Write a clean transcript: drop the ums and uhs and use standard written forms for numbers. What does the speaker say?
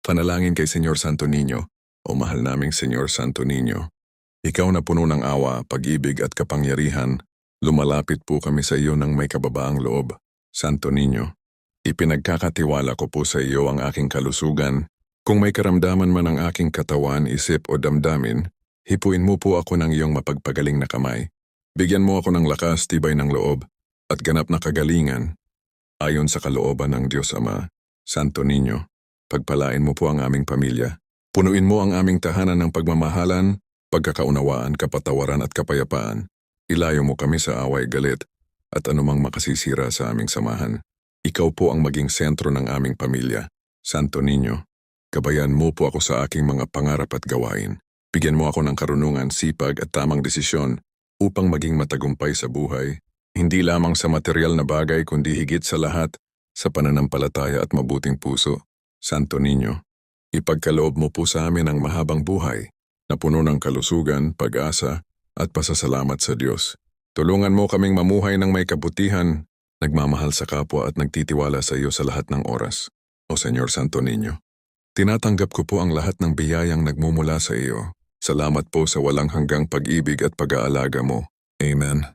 Panalangin kay Senyor Santo Niño, o mahal naming Senyor Santo Niño. Ikaw na puno ng awa, pag-ibig at kapangyarihan, lumalapit po kami sa iyo ng may kababaang loob. Santo Niño, ipinagkakatiwala ko po sa iyo ang aking kalusugan. Kung may karamdaman man ang aking katawan, isip o damdamin, hipuin mo po ako ng iyong mapagpagaling na kamay. Bigyan mo ako ng lakas, tibay ng loob, at ganap na kagalingan. Ayon sa kalooban ng Diyos Ama, Santo Niño, pagpalain mo po ang aming pamilya. Punuin mo ang aming tahanan ng pagmamahalan, pagkakaunawaan, kapatawaran at kapayapaan. Ilayo mo kami sa away, galit, at anumang makasisira sa aming samahan. Ikaw po ang maging sentro ng aming pamilya. Santo Niño, gabayan mo po ako sa aking mga pangarap at gawain. Bigyan mo ako ng karunungan, sipag at tamang desisyon upang maging matagumpay sa buhay. Hindi lamang sa material na bagay kundi higit sa lahat sa pananampalataya at mabuting puso. Santo Niño, ipagkaloob mo po sa amin ang mahabang buhay na puno ng kalusugan, pag-asa at pasasalamat sa Diyos. Tulungan mo kaming mamuhay ng may kabutihan, nagmamahal sa kapwa at nagtitiwala sa iyo sa lahat ng oras. O Senyor Santo Niño, tinatanggap ko po ang lahat ng biyayang nagmumula sa iyo. Salamat po sa walang hanggang pag-ibig at pag-aalaga mo. Amen.